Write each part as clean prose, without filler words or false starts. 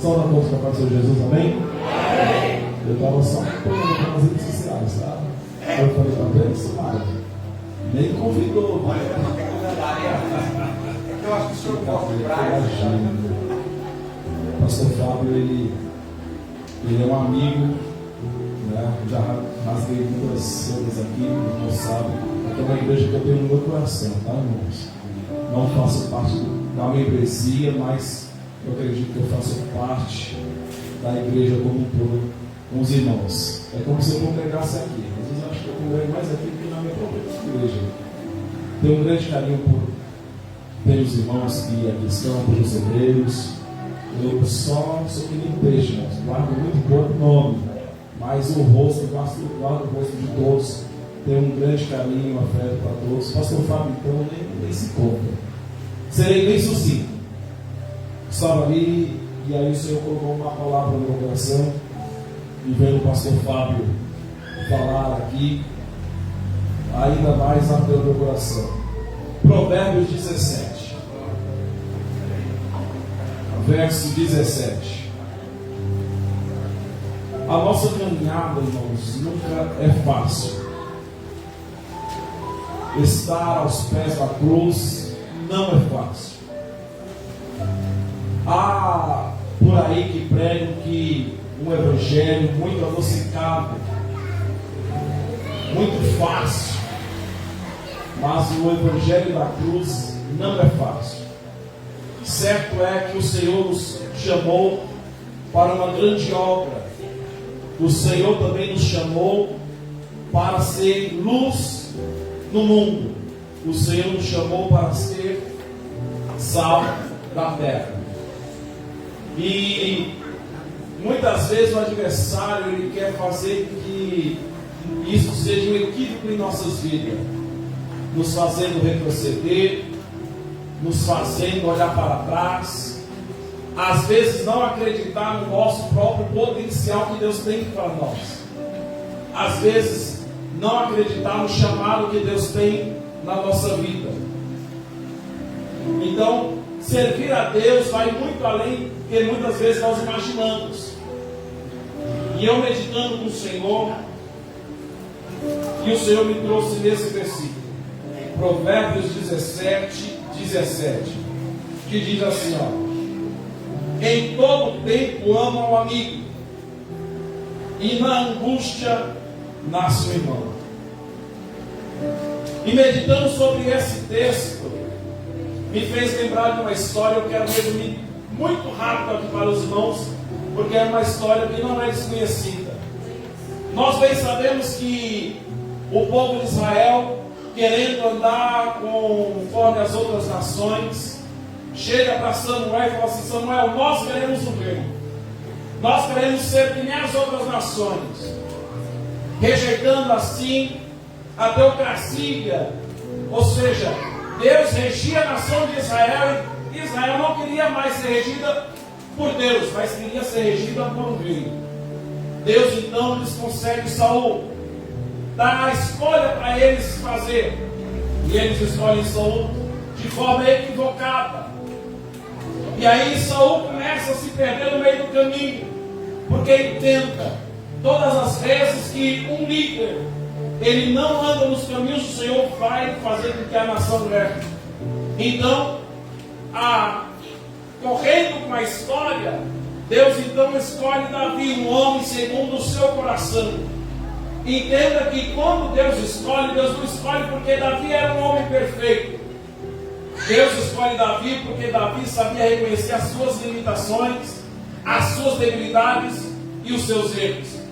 Só na conta para o Senhor Jesus, amém? Eu estava só acompanhando nas redes sociais, tá? Aí eu falei, tá vendo isso, Mário? Nem convidou, mas eu acho que o senhor gosta de praia. O pastor Fábio, ele é um amigo, né? Já rasguei muitas cenas aqui, não sabe. Aqui é uma igreja que eu tenho no meu coração, tá, irmãos? Não faço parte da membresia, mas eu acredito que eu faço parte da igreja como um todo, com os irmãos. É como se eu congregasse aqui. Às vezes eu acho que eu congrego mais aqui do que na minha própria igreja. Tenho um grande carinho pelos irmãos que aqui estão, pelos obreiros. Eu só sou que nem peixe, irmãos. Guardo muito pouco nome, mas o rosto, guardo o rosto de todos. Tenho um grande carinho, afeto para todos. Pastor Fábio, então, nem se compra. Serei bem sucinto. Estava ali, e aí o Senhor colocou uma palavra no meu coração, e vendo o pastor Fábio falar aqui, ainda mais ardeu meu coração. Provérbios 17, verso 17. A nossa caminhada, irmãos, nunca é fácil. Estar aos pés da cruz não é fácil. Há por aí que pregam que um evangelho muito adocicado, muito fácil, mas o evangelho da cruz não é fácil. Certo é que o Senhor nos chamou para uma grande obra. O Senhor também nos chamou para ser luz no mundo. O Senhor nos chamou para ser sal da terra. E muitas vezes o adversário ele quer fazer que isso seja um equívoco em nossas vidas, nos fazendo retroceder, nos fazendo olhar para trás, às vezes não acreditar no nosso próprio potencial que Deus tem para nós, às vezes não acreditar no chamado que Deus tem na nossa vida. Então, servir a Deus vai muito além do que muitas vezes nós imaginamos. E eu meditando com o Senhor, e o Senhor me trouxe nesse versículo, Provérbios 17, 17, que diz assim, ó: em todo tempo ama o amigo, e na angústia nasce o irmão. E meditando sobre esse texto, me fez lembrar de uma história. Eu quero resumir muito rápido aqui para os irmãos, porque é uma história que não é desconhecida. Nós bem sabemos que o povo de Israel, querendo andar conforme as outras nações, chega para Samuel e fala assim: Samuel, nós queremos o reino, nós queremos ser que nem as outras nações, rejeitando assim a teocracia, ou seja, Deus regia a nação de Israel, e Israel não queria mais ser regida por Deus, mas queria ser regida por um rei. Deus então lhes concede Saul, dá a escolha para eles fazer, e eles escolhem Saul de forma equivocada. E aí Saul começa a se perder no meio do caminho, porque ele tenta todas as vezes que um líder ele não anda nos caminhos do Senhor, vai fazer com que a nação erre. Então, correndo com a história, Deus então escolhe Davi, um homem segundo o seu coração. Entenda que quando Deus não escolhe porque Davi era um homem perfeito. Deus escolhe Davi porque Davi sabia reconhecer as suas limitações, as suas debilidades e os seus erros.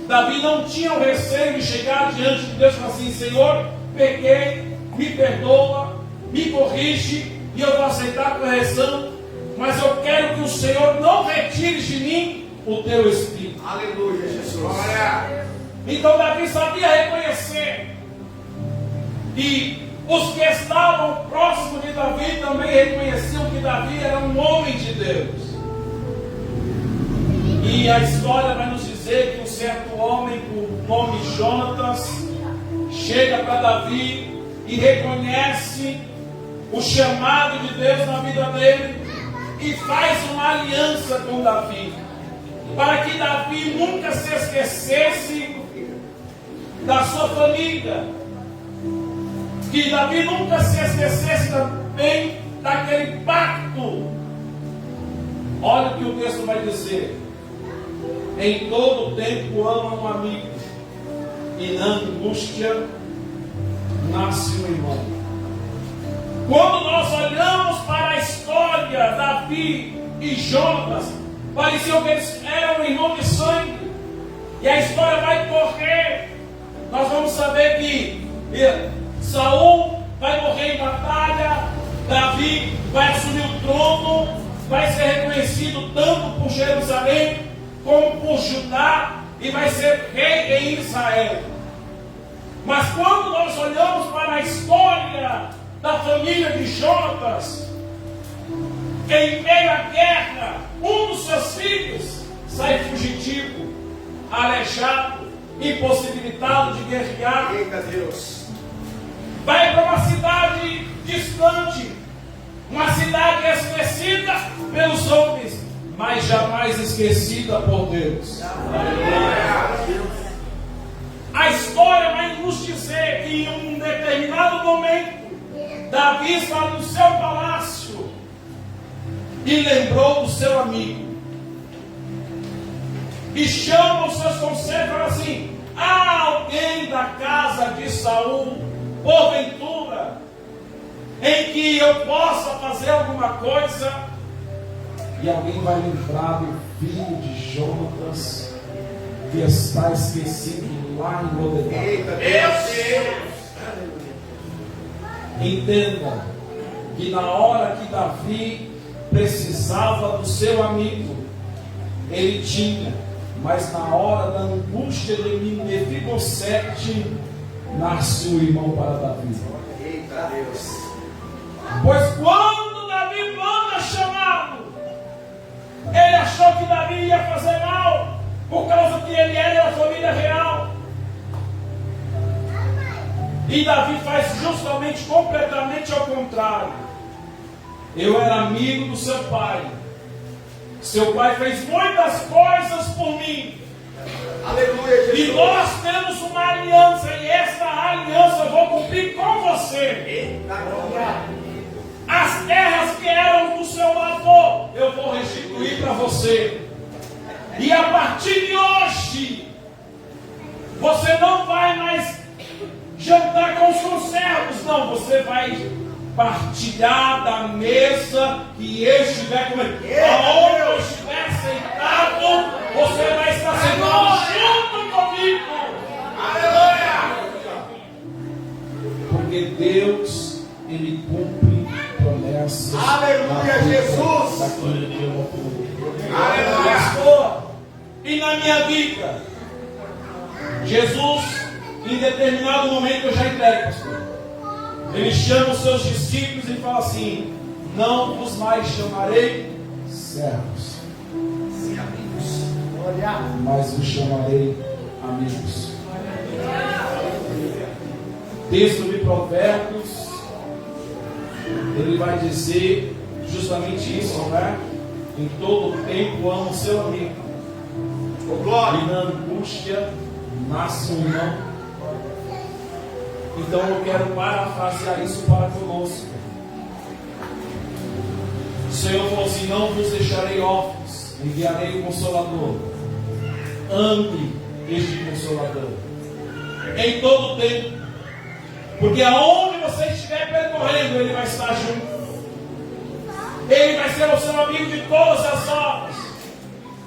Davi não tinha o receio de chegar diante de Deus e falar assim: Senhor, pequei, me perdoa, me corrige, e eu vou aceitar a correção, mas eu quero que o Senhor não retire de mim o teu Espírito. Aleluia, Jesus. Glória. Então Davi sabia reconhecer, e os que estavam próximos de Davi também reconheciam que Davi era um homem de Deus. E a história vai nos dizer que um certo homem com nome Jonatas chega para Davi e reconhece o chamado de Deus na vida dele, e faz uma aliança com Davi, para que Davi nunca se esquecesse da sua família, que Davi nunca se esquecesse também daquele pacto. Olha o que o texto vai dizer: em todo tempo ama um amigo, e na angústia nasce um irmão. Quando nós olhamos para a história, Davi e Jonas, pareciam que eles eram irmãos de sangue, e a história vai correr. Nós vamos saber que Saul vai morrer em batalha, Davi vai assumir o trono, vai ser reconhecido tanto por Jerusalém como por Judá, e vai ser rei em Israel. Mas quando nós olhamos para a história da família de Jonas, em meio à guerra, um dos seus filhos sai fugitivo, aleijado, impossibilitado de guerrear. Eita Deus. Vai para uma cidade distante, uma cidade esquecida pelos homens, mas jamais esquecida por Deus. A história vai nos dizer que em um determinado momento, Davi estava no seu palácio e lembrou do seu amigo, e chama os seus conselhos e fala assim: há alguém da casa de Saul, porventura, em que eu possa fazer alguma coisa? E alguém vai lembrar do filho de Jonatas, que está esquecido lá em Lodebar. Eita Deus. Entenda que na hora que Davi precisava do seu amigo, ele tinha, mas na hora da angústia de Mefibosete, nasce um irmão para Davi. Eita Deus. Pois quando Davi manda chamá-lo, ele achou que Davi ia fazer mal, por causa que ele era da família real. E Davi faz justamente, completamente ao contrário. Eu era amigo do seu pai. Seu pai fez muitas coisas por mim. Aleluia, Jesus. E nós temos uma aliança, e essa aliança eu vou cumprir com você. Eita glória. As terras que eram do seu avô, eu vou restituir para você. E a partir de hoje, você não vai mais jantar com os seus servos, não. Você vai partilhar da mesa que eu estiver comendo. Aonde eu estiver sentado, você vai estar sentado junto comigo. Aleluia. Porque Deus, Ele cumpre promessas. Aleluia, Jesus. Daquilo que eu apuro. Aleluia. Pastor, e na minha vida, Jesus, em determinado momento, eu já entrego, pastor. Ele chama os seus discípulos e fala assim: não vos mais chamarei servos, mas vos chamarei amigos. Texto de Provérbios, ele vai dizer justamente isso, não é? Em todo tempo ama o seu amigo, e na angústia nasce um irmão. Então eu quero parafrasear isso para conosco. O Senhor falou assim: não vos deixarei órfãos, enviarei o Consolador. Ame este Consolador em todo tempo, porque aonde você estiver percorrendo, Ele vai estar junto. Ele vai ser o seu amigo de todas as horas.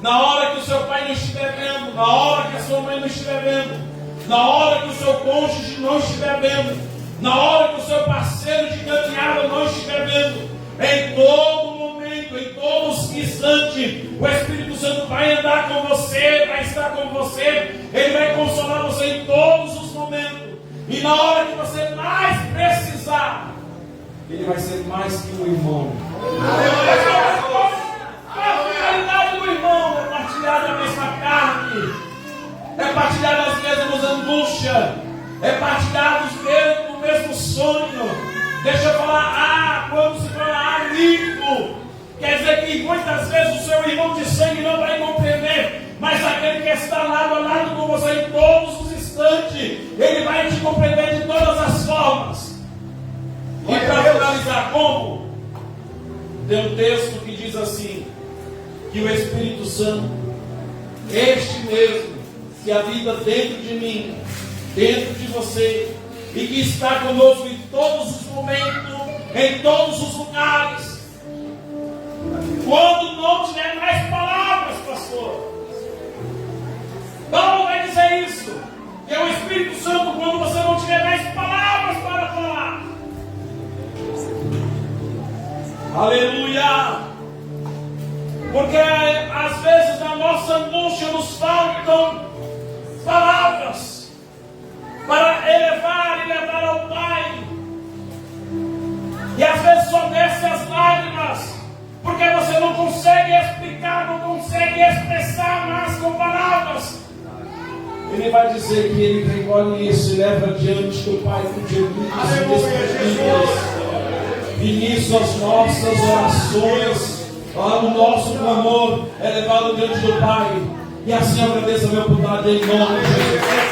Na hora que o seu pai não estiver vendo, na hora que a sua mãe não estiver vendo, na hora que o seu cônjuge não estiver vendo, na hora que o seu parceiro de caminhada não estiver vendo, em todo momento, em todo instante, o Espírito Santo vai andar com você, vai estar com você, Ele vai consolar você em todos os momentos. E na hora que você mais precisar, Ele vai ser mais que um irmão. A finalidade do irmão é partilhar da mesma carne, é partilhar das mesmas angústias, é partilhar do mesmo sonho. Deixa eu falar, quando se fala amigo, Quer dizer que muitas vezes o seu irmão de sangue não vai compreender, mas aquele que está lado a lado com você em todos os instantes, ele vai te compreender de todas as formas. E para finalizar, como? Tem um texto que diz assim, que o Espírito Santo, este mesmo, que habita dentro de mim, dentro de você, e que está conosco em todos os momentos, em todos os lugares. Quando não tiver mais palavras, pastor, Paulo vai dizer isso, que é o Espírito Santo quando você não tiver mais palavras para falar. Aleluia! Porque às vezes na nossa angústia nos faltam palavras para elevar e levar ao Pai. E às vezes só desce as lágrimas, porque você não consegue explicar, não consegue expressar mais com palavras. Ele vai dizer que ele recolhe isso e leva diante do Pai com gemidos e nisso as nossas orações, o nosso clamor é levado diante do Pai. E assim eu agradeço a minha bondade em nome de Jesus.